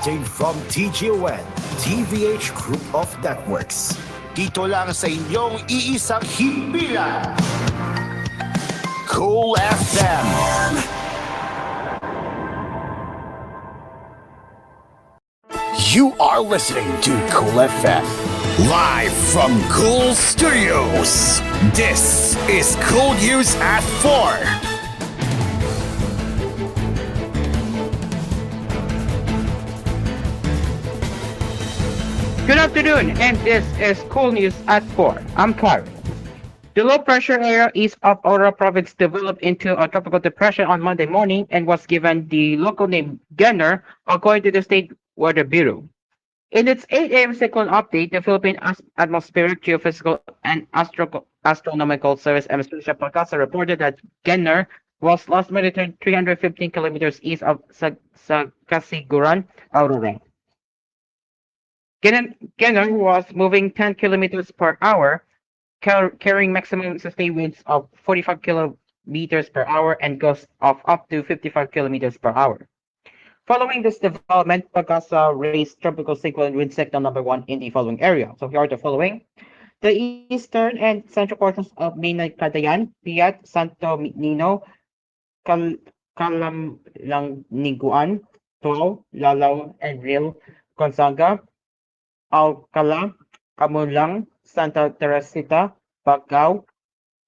Broadcasting from TGON, TVH Group of Networks. Dito lang sa inyong iisang himpilan, Cool FM. You are listening to Cool FM, live from Cool Studios. This is koolNews at 4. Good afternoon, and this is koolNews at 4. I'm Karen. The low pressure area east of Aurora province developed into a tropical depression on Monday morning and was given the local name Genner, according to the State Weather Bureau. In its 8 a.m. cyclone update, the Philippine Atmospheric, Geophysical, and Astronomical Service Administration Pagasa reported that Genner was last monitored 315 kilometers east of Casiguran, Aurora. Genner was moving 10 kilometers per hour, carrying maximum sustained winds of 45 kilometers per hour and gusts of up to 55 kilometers per hour. Following this development, Pagasa raised tropical cyclone wind sector number 1 in the following area. So here are the following. The eastern and central portions of mainland Cagayan, Piat, Santo Nino, Calamlaniguan, Tuao, Lalao, and Real Gonzaga, Alcala, Amulang, Santa Teresita, Bagao,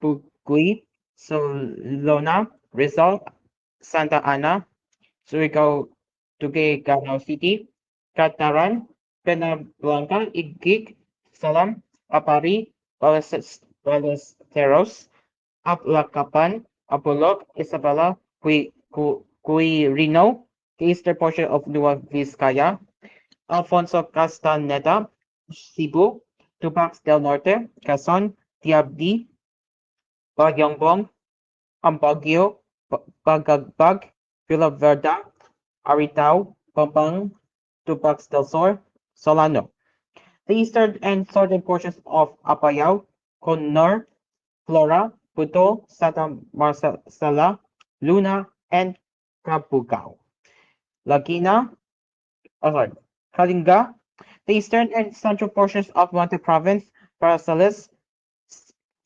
Puguy, Solona, Rizal, Santa Ana, Surigao, Tuguegarao City, Cataran, Penablanca, Igig, Salam, Apari, Balesteros, Aplacapan, Apolog, Isabela, Quirino, the eastern portion of Nueva Vizcaya, Alfonso Castaneda, Cebu, Tubac del Norte, Quezon, Tiabdi, Bagyongbong, Ambagyo, Bagagbag, Villaverda, Aritao, Pampang, Tubac del Sur, Solano. The eastern and southern portions of Apayao, Conor, Flora, Puto, Santa Marcela, Luna, and Cabugao. Laguna, Kalinga, the eastern and central portions of Monte Province, Parasalis,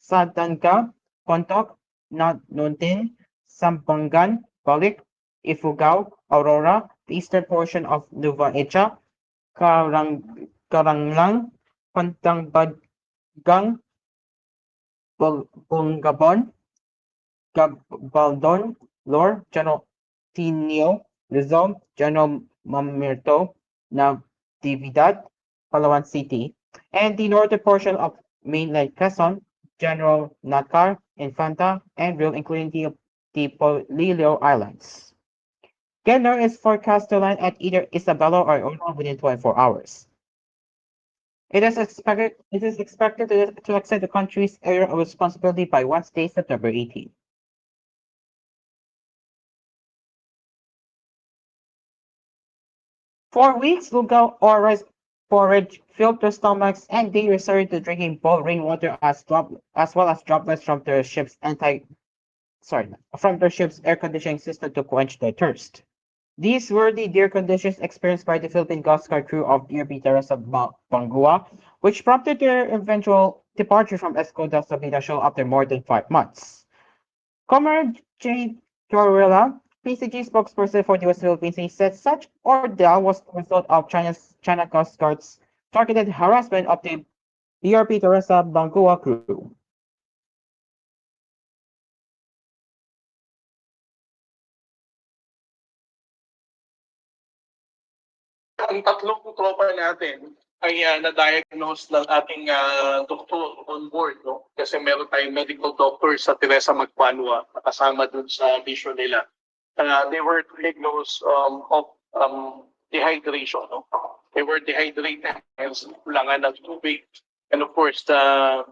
Sadanga, Pontoc, Nontin, Sambangan, Balik, Ifugao, Aurora, the eastern portion of Nueva Ecija, Karanglang, Pantangbagang, Bungabon, Gabaldon, Lor, General Tinio, Rizal, General Mamirto, Natividad, Palawan City, and the northern portion of mainland Quezon, General Nakar, Infanta, and Real, including the Polillo Islands. Genner is forecast to land at either Isabela or Aurora within 24 hours. It is expected to extend the country's area of responsibility by Wednesday, September 18. For weeks, Lugaw or rice porridge filled their stomachs, and they resorted to drinking boiled rainwater as well as droplets from their ship's air conditioning system to quench their thirst. These were the dire conditions experienced by the Philippine Coast Guard crew of DRP Teresa Bangua, which prompted their eventual departure from Escoda Sabina show after more than 5 months. Comrade J. Torrella, PCG spokesperson for the West Philippines, said such ordeal was the result of China Coast Guard's targeted harassment of the DRP Teresa Bangua crew. Ang tatlong tropa natin ay na-diagnose ng ating doktor on board, no? Kasi meron tayong medical doctor sa Teresa Magbanwa kasama dun sa mission nila. They were diagnosed of dehydration, no? They were dehydrated and kulangan ng tubig, and of course the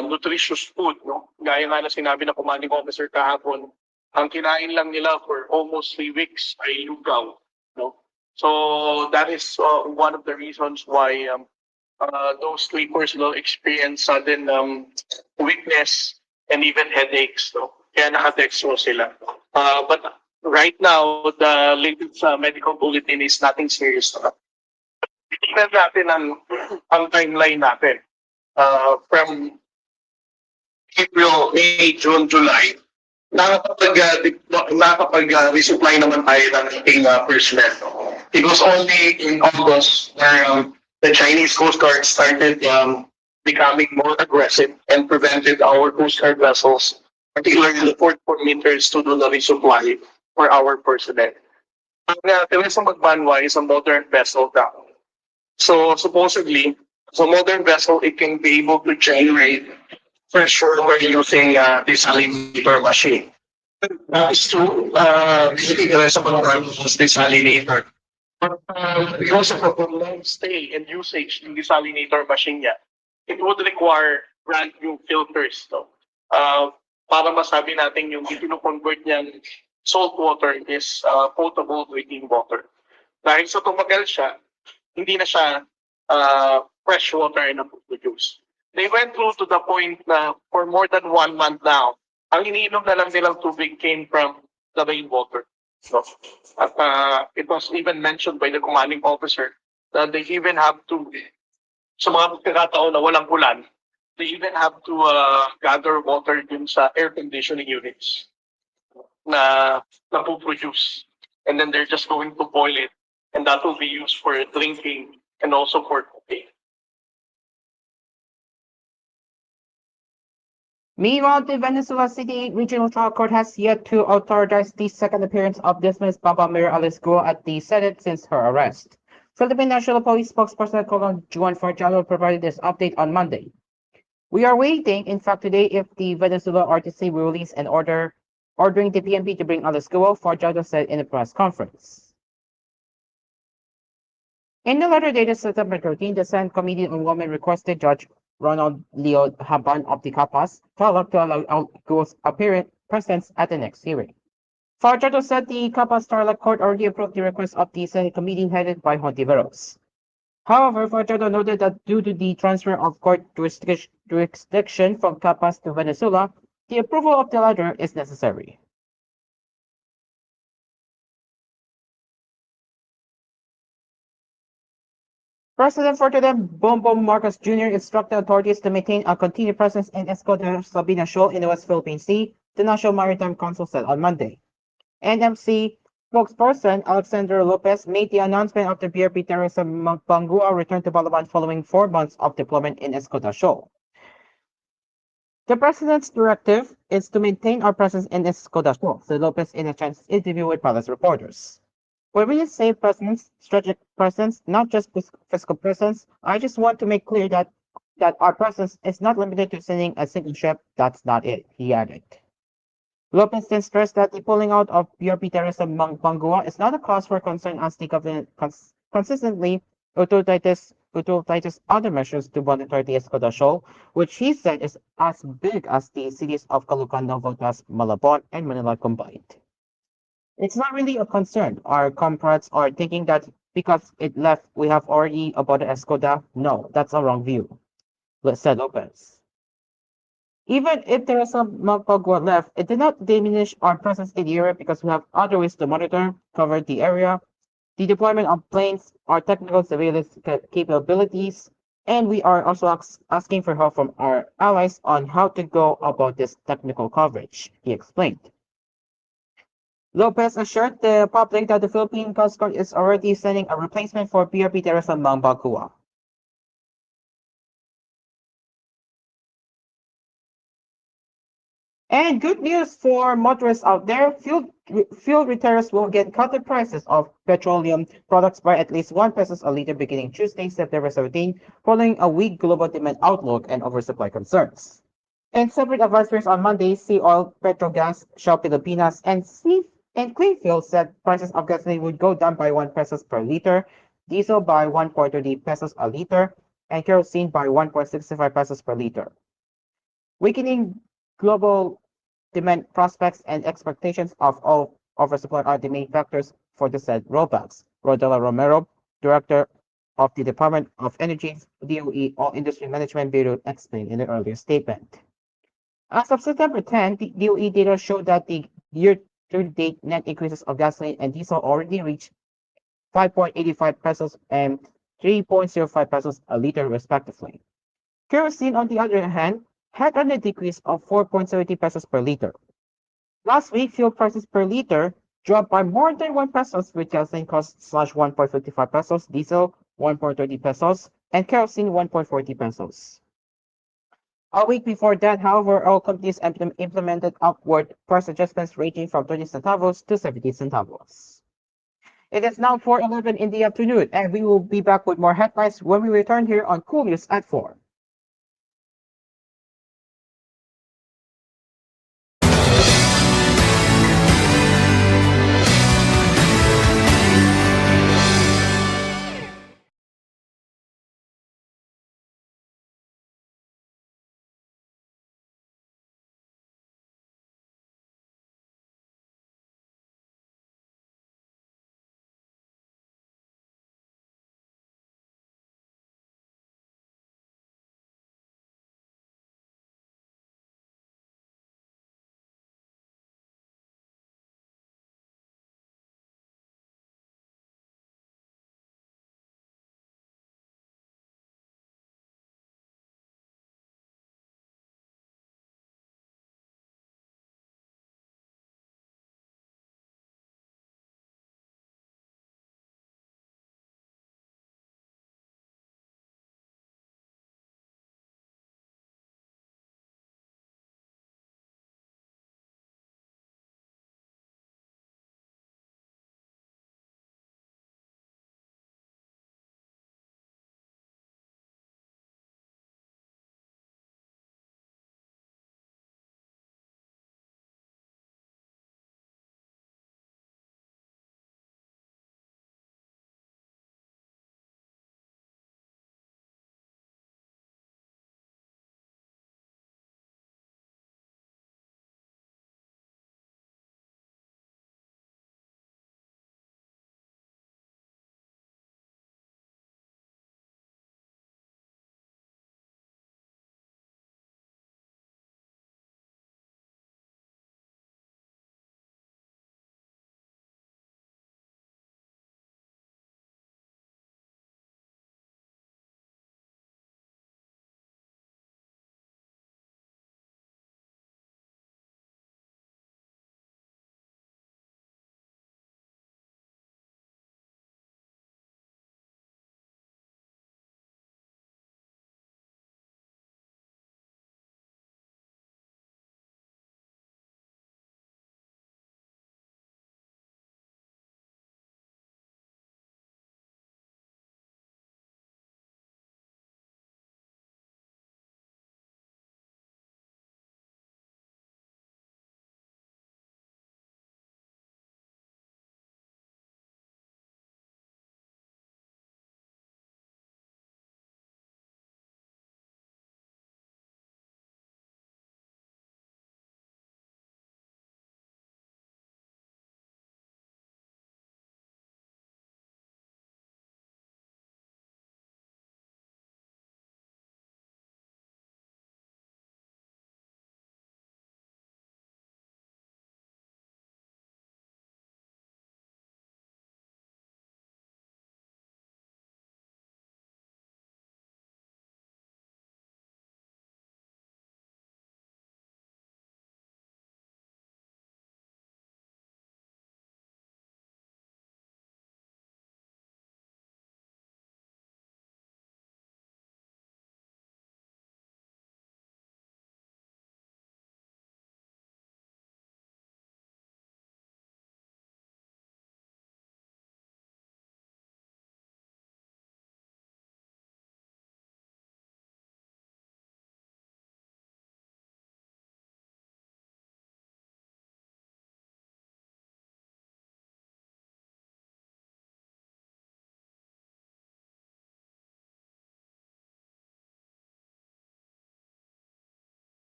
nutritious food, no? Gaya nga na sinabi ng commanding officer kahapon, ang kinain lang nila for almost 3 weeks ay lugaw, no? So that is one of the reasons why those 3 personnel experience sudden weakness and even headaches. No? Kaya nakadextro sila. But Right now, the latest medical bulletin is nothing serious. Tingnan natin ang timeline natin. From April, May, June, July, nakapag-resupply naman tayo ng ating personnel. It was only in August where the Chinese Coast Guard started becoming more aggressive and prevented our Coast Guard vessels, particularly the port meters, to do the resupply for our personnel. Ang Teresa Magbanwa is a modern vessel now. So supposedly, so modern vessel, it can be able to generate pressure water using desalinator machine. That is true. Basically, the rest of the program was desalinator. But because of the prolonged stay and usage ng desalinator machine niya, it would require brand new filters. No? Para masabi natin yung ipino-convert niyang salt water is potable drinking water. Dahil sa tumagal siya, hindi na siya fresh water na produce. They went through to the point na for more than 1 month now, ang iniinom na lang nilang tubig came from the rainwater. So, at it was even mentioned by the commanding officer that they even have to, sa mga pagkakataon na walang ulan, they even have to gather water dun sa air conditioning units na produce. And then they're just going to boil it, and that will be used for drinking and also for cooking. Meanwhile, the Venezuela City Regional Trial Court has yet to authorize the second appearance of dismissed Baba Mayor Alice Guo at the Senate since her arrest. Philippine National Police spokesperson koolNews Farjalo provided this update on Monday. We are waiting, in fact, today if the Venezuela RTC will release an order ordering the PNP to bring Alice Guo, Farjalo said in a press conference. In the letter dated September 13, the Senate Committee on Women requested Judge Ronald Leo Haban of the Capas to allow Guo's apparent presence at the next hearing. Farjado said the Capas Starlight Court already approved the request of the Senate Committee headed by Hontiveros. However, Farjado noted that due to the transfer of court jurisdiction from Capas to Venezuela, the approval of the letter is necessary. President Ferdinand Bongbong Marcos Jr. instructed authorities to maintain a continued presence in Escoda Sabina Shoal in the West Philippine Sea, the National Maritime Council said on Monday. NMC spokesperson Alexander Lopez made the announcement after BRP Teresa Mapangua returned to Balaban following 4 months of deployment in Escoda Shoal. The president's directive is to maintain our presence in Escoda Shoal, said Lopez in a Chinese interview with palace reporters. When we say presence, strategic presence, not just physical presence, I just want to make clear that our presence is not limited to sending a single ship. That's not it, he added. Lopez then stressed that the pulling out of BRP Teresa Mapangua is not a cause for concern as the government consistently utilizes other measures to monitor the Escoda Shoal, which he said is as big as the cities of Caloocan, Navotas, Malabon, and Manila combined. It's not really a concern. Our comrades are thinking that because it left, we have already aborted Escoda. No, that's a wrong view, said Lopez. Even if Teresa Mapangua left, it did not diminish our presence in the area because we have other ways to monitor, cover the area, the deployment of planes, our technical surveillance capabilities, and we are also asking for help from our allies on how to go about this technical coverage, he explained. Lopez assured the public that the Philippine Coast Guard is already sending a replacement for BRP Teresa Mapangua. And good news for motorists out there, fuel retailers will get cut the prices of petroleum products by at least 1 pesos a liter beginning Tuesday, September 17, following a weak global demand outlook and oversupply concerns. In separate advisories on Monday, Sea Oil, Petrogas, Shell Pilipinas, and Clean Fuel said prices of gasoline would go down by 1 pesos per liter, diesel by 1.30 pesos a liter, and kerosene by 1.65 pesos per liter. Weakening global demand prospects and expectations of oversupply are the main factors for the said rollbacks. Rodela Romero, director of the Department of Energy's DOE All Industry Management Bureau, explained in the earlier statement. As of September 10, the DOE data showed that the year-to-date net increases of gasoline and diesel already reached 5.85 pesos and 3.05 pesos a liter respectively. Kerosene, on the other hand, had a net decrease of 4.70 pesos per liter. Last week, fuel prices per liter dropped by more than 1 pesos, with gasoline costs slash 1.55 pesos, diesel 1.30 pesos, and kerosene 1.40 pesos. A week before that, however, oil companies implemented upward price adjustments ranging from 20 centavos to 70 centavos. It is now 4:11 in the afternoon, and we will be back with more headlines when we return here on Cool News at 4.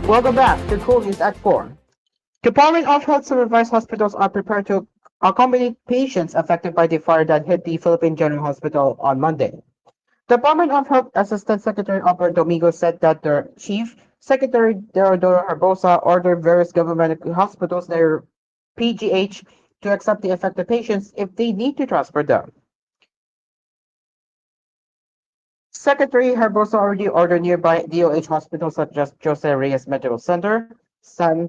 Welcome back to Cool News at 4. Department of Health supervised hospitals are prepared to accommodate patients affected by the fire that hit the Philippine General Hospital on Monday. Department of Health Assistant Secretary Albert Domingo said that their Chief Secretary Deodoro Barbosa ordered various government hospitals near PGH to accept the affected patients if they need to transfer them. Secretary Barbosa already ordered nearby DOH hospitals such as Jose Reyes Medical Center, San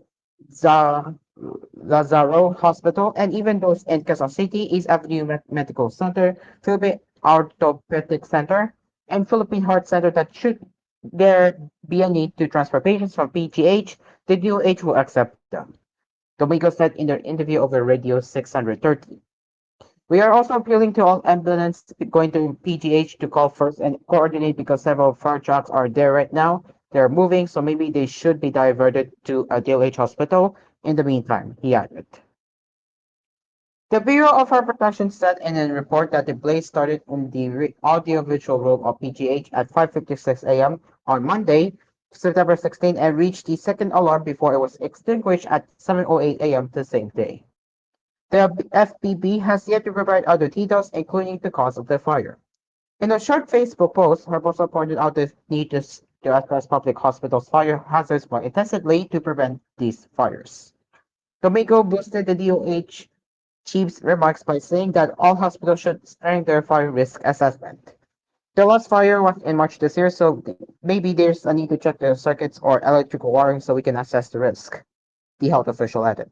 Za- Lazaro Hospital, and even those in Quezon City, East Avenue Medical Center, Philippine Orthopedic Center, and Philippine Heart Center that should there be a need to transfer patients from PGH, the DOH will accept them. Domingo said in their interview over Radio 630. We are also appealing to all ambulance going to PGH to call first and coordinate because several fire trucks are there right now. They're moving, so maybe they should be diverted to a DOH hospital in the meantime, he added. The Bureau of Fire Protection said in a report that the blaze started in the audiovisual room of PGH at 5:56 a.m. on Monday, September 16, and reached the second alarm before it was extinguished at 7:08 a.m. the same day. The FBB has yet to provide other details, including the cause of the fire. In a short Facebook post, Barbosa pointed out the need to address public hospitals' fire hazards more intensively to prevent these fires. Domingo boosted the DOH chief's remarks by saying that all hospitals should strengthen their fire risk assessment. The last fire was in March this year, so maybe there's a need to check the circuits or electrical wiring so we can assess the risk, the health official added.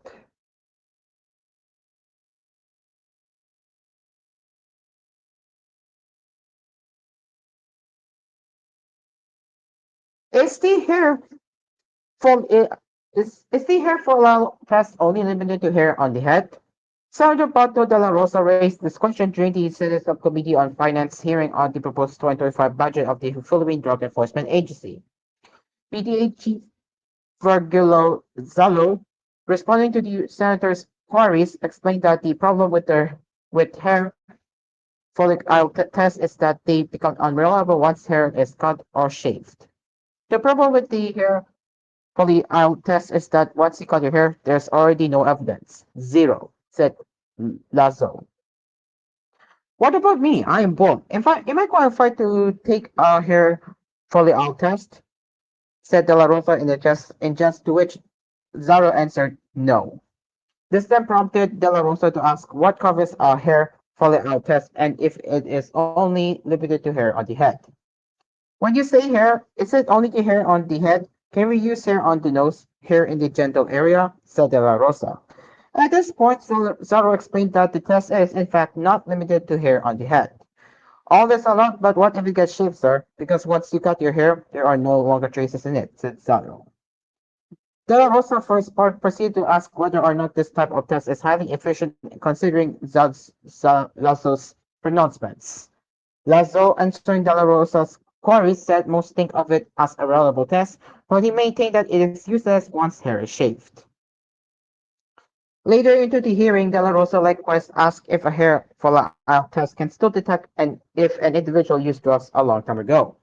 Is the hair from is the hair fall test only limited to hair on the head? Senator Pato de la Rosa raised this question during the Senate Subcommittee on Finance hearing on the proposed 2025 budget of the Philippine Drug Enforcement Agency. PDA Chief Virgilio Zalo, responding to the senator's queries, explained that the problem with hair follic oil test is that they become unreliable once hair is cut or shaved. The problem with the hair follicle test is that once you cut your hair, there's already no evidence. Zero, said Lazo. What about me? I am bald. Am I qualified to take a hair follicle test? Said De La Rosa in just to which Zaro answered no. This then prompted De La Rosa to ask what covers a hair follicle test and if it is only limited to hair on the head. When you say hair, is it only the hair on the head? Can we use hair on the nose, hair in the genital area? Said De La Rosa. At this point, Zaro explained that the test is in fact not limited to hair on the head. All this a lot, but what if it gets shaved, sir? Because once you cut your hair, there are no longer traces in it, said Zaro. De La Rosa first proceeded to ask whether or not this type of test is highly efficient considering Lazo's pronouncements. Lazo, answering De La Rosa's query, said most think of it as a reliable test, but he maintained that it is useless once hair is shaved. Later into the hearing, De La Rosa likewise asked if a hair follicle test can still detect if an individual used drugs a long time ago,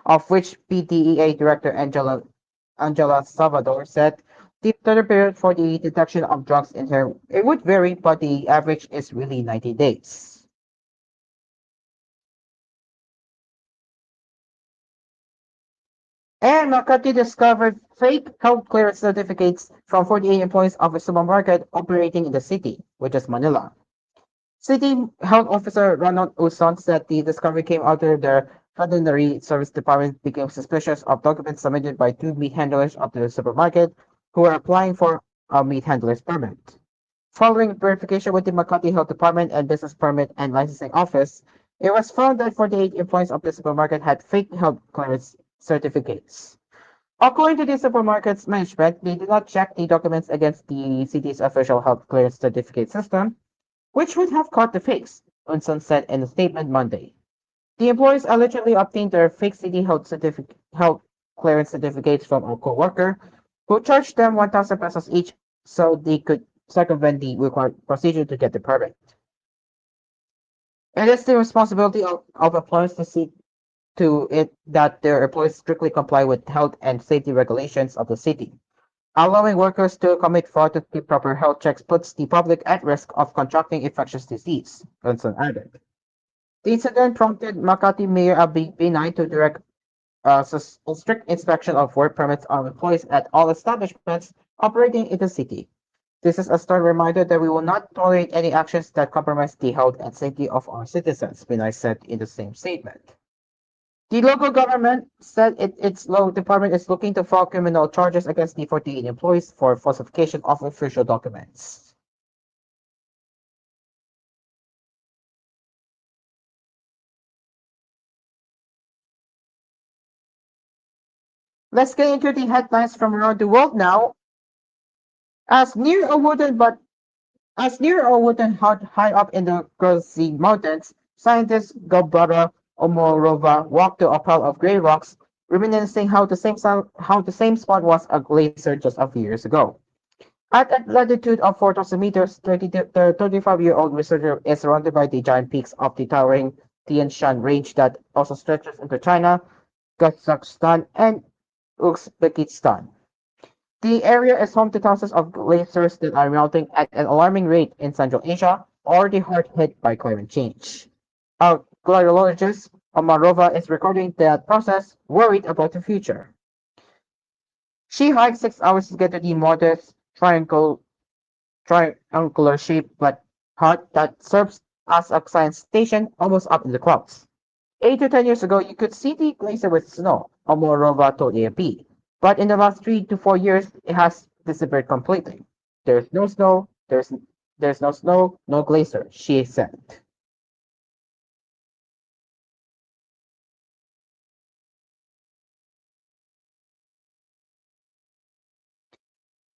of which PDEA Director Angela Salvador said the study period for the detection of drugs in hair it would vary, but the average is really 90 days. And Makati discovered fake health clearance certificates from 48 employees of a supermarket operating in the city, which is Manila. City Health Officer Ronald Uson said the discovery came after the Veterinary Service Department became suspicious of documents submitted by two meat handlers of the supermarket who were applying for a meat handler's permit. Following verification with the Makati Health Department and Business Permit and Licensing Office, it was found that 48 employees of the supermarket had fake health clearance certificates. According to the supermarket's management, they did not check the documents against the city's official health clearance certificate system, which would have caught the fakes, Unson said in a statement Monday. The employees allegedly obtained their fake city health clearance certificates from a co-worker who charged them 1,000 pesos each so they could circumvent the required procedure to get the permit. It is the responsibility of employers to seek to it that their employees strictly comply with health and safety regulations of the city. Allowing workers to commit fraud to keep proper health checks puts the public at risk of contracting infectious disease, Johnson added. The incident prompted Makati Mayor Abi Binay to direct a strict inspection of work permits on employees at all establishments operating in the city. This is a stern reminder that we will not tolerate any actions that compromise the health and safety of our citizens, Binay said in the same statement. The local government said its law department is looking to file criminal charges against the 48 employees for falsification of official documents. Let's get into the headlines from around the world now. As near a wooden but As near a wooden hut high up in the Grozny Mountains, scientist Gabara Omorova walked to a pile of gray rocks, reminiscing how the same spot was a glacier just a few years ago. At a latitude of 4,000 meters, the 35-year-old researcher is surrounded by the giant peaks of the towering Tian Shan Range that also stretches into China, Kazakhstan, and Uzbekistan. The area is home to thousands of glaciers that are melting at an alarming rate in Central Asia, already hard hit by climate change. A glaciologist, Omarova, is recording that process, worried about the future. She hiked 6 hours to get to the modest triangular shaped but hut that serves as a science station almost up in the clouds. 8 to 10 years ago, you could see the glacier with snow, Omorova told AFP. But in the last 3 to 4 years, it has disappeared completely. There's no snow, there's no snow, no glacier, she said.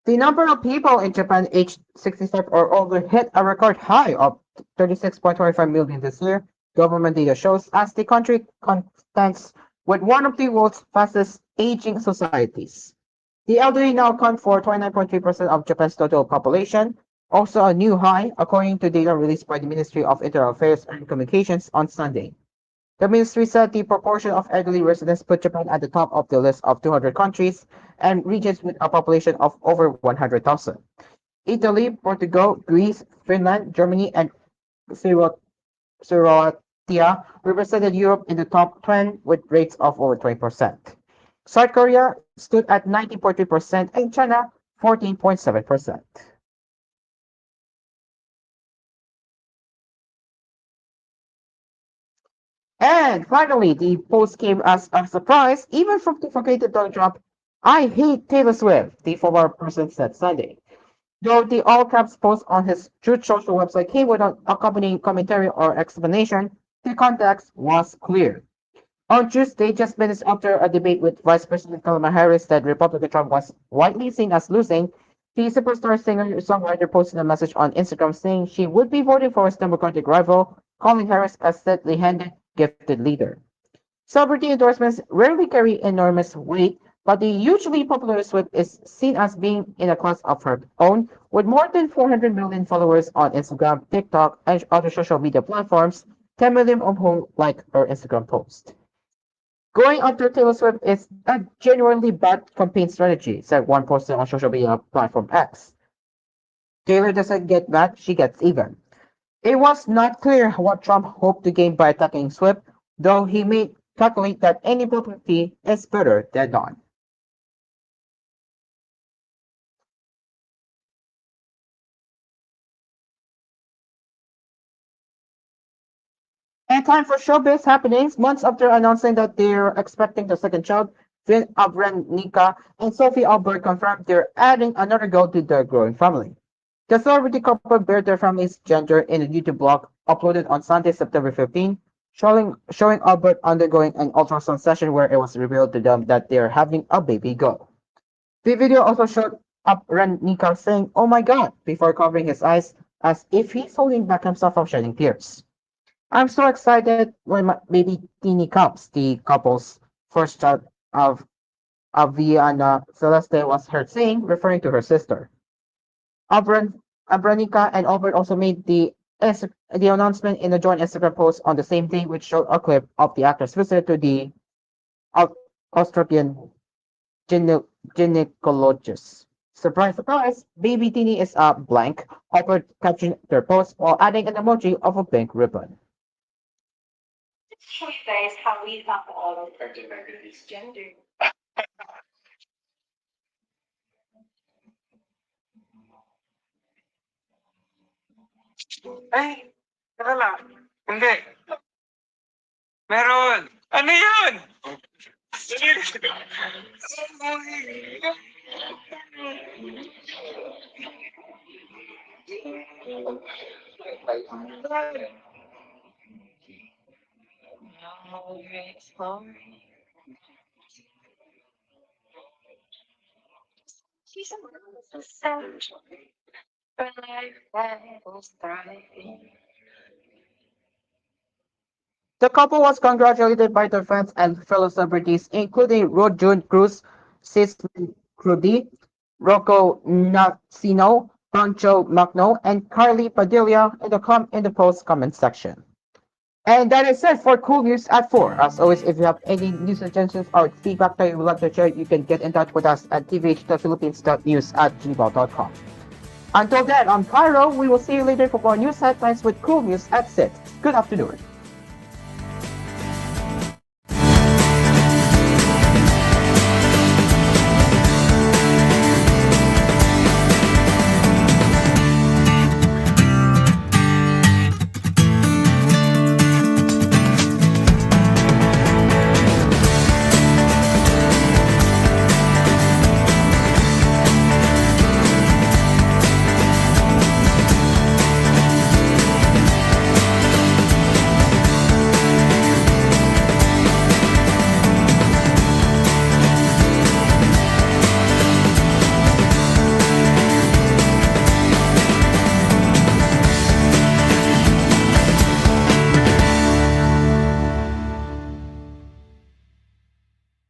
The number of people in Japan aged 65 or older hit a record high of 36.25 million this year, government data shows, as the country contends with one of the world's fastest aging societies. The elderly now account for 29.3% of Japan's total population, also a new high, according to data released by the Ministry of Internal Affairs and Communications on Sunday. The ministry said the proportion of elderly residents put Japan at the top of the list of 200 countries and regions with a population of over 100,000. Italy, Portugal, Greece, Finland, Germany, and Slovakia represented Europe in the top 10 with rates of over 20%. South Korea stood at 19.3% and China 14.7%. And finally, the post came as a surprise, even from the forgotten Donald Trump. I hate Taylor Swift, the former president said Sunday. Though the all caps post on his Truth Social website came without accompanying commentary or explanation, the context was clear. On Tuesday, just minutes after a debate with Vice President Kamala Harris that Republican Trump was widely seen as losing, the superstar singer-songwriter posted a message on Instagram saying she would be voting for his Democratic rival, calling Harris a steadily-handed, gifted leader. Celebrity endorsements rarely carry enormous weight, but the hugely popular Swift is seen as being in a class of her own, with more than 400 million followers on Instagram, TikTok, and other social media platforms, 10 million of whom like her Instagram post. Going after Taylor Swift is a genuinely bad campaign strategy, said one poster on social media platform X. Taylor doesn't get mad, she gets even. It was not clear what Trump hoped to gain by attacking Swift, though he made calculate that any publicity is better than none. And time for showbiz happenings. Months after announcing that they're expecting the second child, Vin Abrenica and Sophie Albert confirmed they're adding another girl to their growing family. The celebrity couple bared their family's gender in a YouTube blog uploaded on Sunday, September 15, showing Albert undergoing an ultrasound session where it was revealed to them that they are having a baby girl. The video also showed Abrenica saying, "Oh my god," before covering his eyes as if he's holding back himself from shedding tears. I'm so excited when my baby Teeny comes. The couple's first child of Aviana Celeste was heard saying, referring to her sister. Abran- Abranica and Albert also made the the announcement in a joint Instagram post on the same day, which showed a clip of the actor's visit to the Australian gynecologist. Surprise, surprise! Baby Teeny is a blank, offered caption their post while adding an emoji of a pink ribbon. Show you guys how we love all of gender. Ay, teka lang. Hindi. Meron. Ano yun? She's a sound for life that is thriving. The couple was congratulated by their fans and fellow celebrities, including Rojun Cruz, Sisman Crudi, Rocco Nacino, Pancho Magno, and Carly Padilla in the post comment section. And that is it for Cool News at 4. As always, if you have any news suggestions or feedback that you would like to share, you can get in touch with us at tvh.philippines.news@gmail.com. Until then, on Cairo, we will see you later for more news headlines with Cool News at 6. Good afternoon.